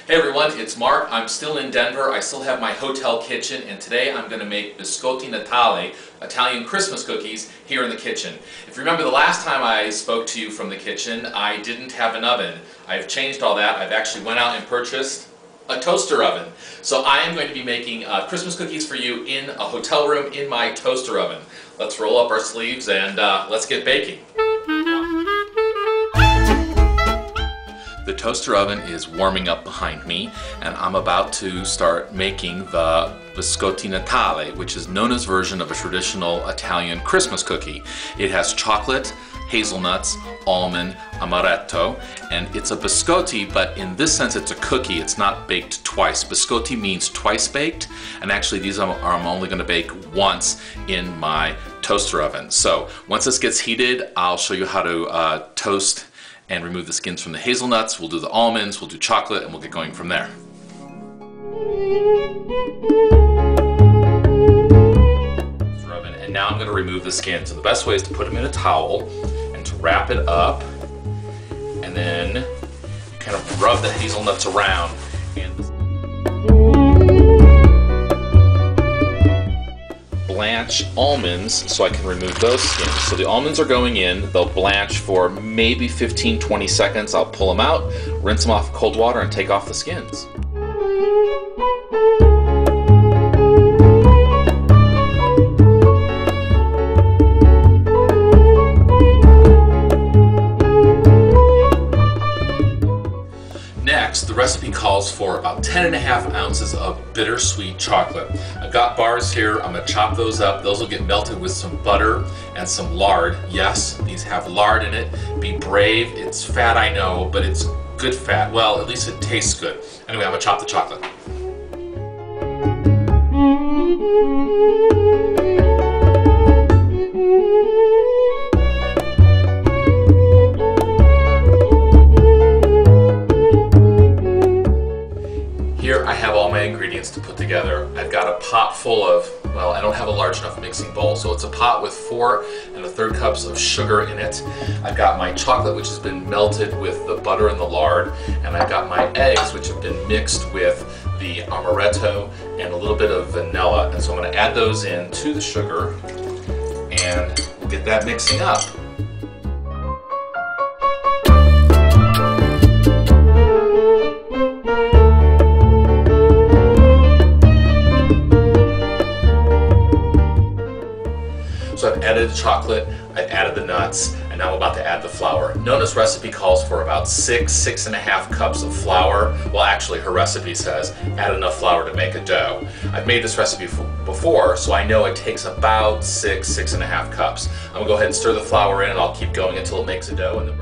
Hey everyone, it's Mark. I'm still in Denver. I still have my hotel kitchen, and today I'm going to make Biscotti Natale, Italian Christmas cookies, here in the kitchen. If you remember the last time I spoke to you from the kitchen, I didn't have an oven. I've changed all that. I've actually went out and purchased a toaster oven. So I am going to be making Christmas cookies for you in a hotel room in my toaster oven. Let's roll up our sleeves and let's get baking. The toaster oven is warming up behind me, and I'm about to start making the Biscotti Natale, which is Nona's version of a traditional Italian Christmas cookie. It has chocolate, hazelnuts, almond, amaretto, and it's a biscotti, but in this sense it's a cookie. It's not baked twice. Biscotti means twice baked, and actually these I'm only going to bake once in my toaster oven. So once this gets heated, I'll show you how to toast and remove the skins from the hazelnuts. We'll do the almonds, we'll do chocolate, and we'll get going from there. And now I'm going to remove the skins. And the best way is to put them in a towel and to wrap it up and then kind of rub the hazelnuts around. Blanch almonds so I can remove those skins. So the almonds are going in, they'll blanch for maybe 15-20 seconds. I'll pull them out, rinse them off cold water, and take off the skins. Next, the recipe calls for about 10.5 ounces of bittersweet chocolate. I've got bars here. I'm going to chop those up. Those will get melted with some butter and some lard. Yes, these have lard in it. Be brave. It's fat, I know, but it's good fat. Well, at least it tastes good. Anyway, I'm going to chop the chocolate. Here I have all my ingredients to put together. I've got a pot full of, well, I don't have a large enough mixing bowl, so it's a pot with 4 1/3 cups of sugar in it. I've got my chocolate, which has been melted with the butter and the lard, and I've got my eggs, which have been mixed with the amaretto and a little bit of vanilla. And so I'm going to add those in to the sugar, and we'll get that mixing up. So I've added the chocolate, I've added the nuts, and now I'm about to add the flour. Nona's recipe calls for about 6.5 cups of flour. Well, actually her recipe says add enough flour to make a dough. I've made this recipe before, so I know it takes about 6.5 cups. I'm gonna go ahead and stir the flour in, and I'll keep going until it makes a dough. And then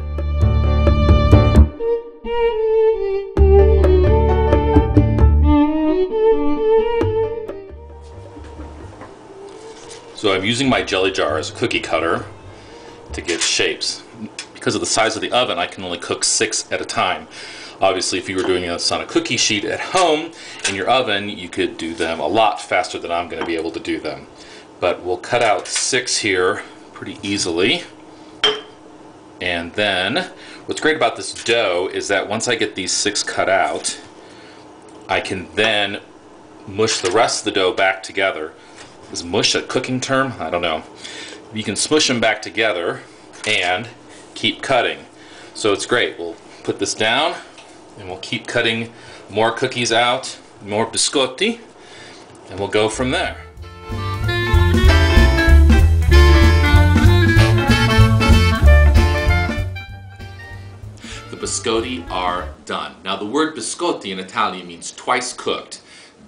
So I'm using my jelly jar as a cookie cutter to get shapes. Because of the size of the oven, I can only cook 6 at a time. Obviously, if you were doing this on a cookie sheet at home in your oven, you could do them a lot faster than I'm going to be able to do them. But we'll cut out 6 here pretty easily. And then, what's great about this dough is that once I get these 6 cut out, I can then mush the rest of the dough back together. Is mush a cooking term? I don't know. You can smush them back together and keep cutting. So it's great. We'll put this down and we'll keep cutting more cookies out, more biscotti, and we'll go from there. The biscotti are done. Now the word biscotti in Italian means twice cooked.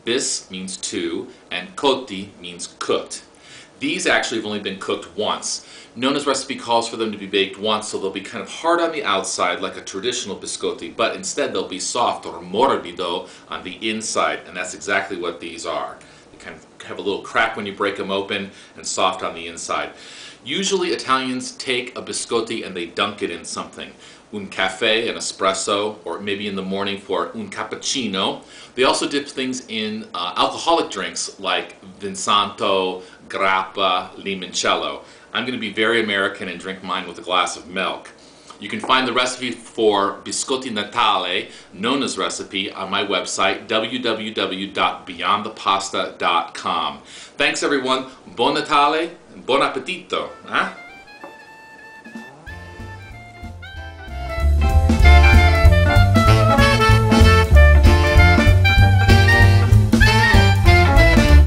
Bis means 2, and cotti means cooked. These actually have only been cooked once. Nona's recipe calls for them to be baked once, so they'll be kind of hard on the outside like a traditional biscotti, but instead they'll be soft or morbido on the inside, and that's exactly what these are. They kind of have a little crack when you break them open and soft on the inside. Usually Italians take a biscotti and they dunk it in something. Un caffè, an espresso, or maybe in the morning for un cappuccino. They also dip things in alcoholic drinks like Vinsanto, Grappa, Limoncello. I'm going to be very American and drink mine with a glass of milk. You can find the recipe for Biscotti Natale, Nona's recipe, on my website, www.beyondthepasta.com. Thanks everyone, buon Natale, buon appetito! Huh?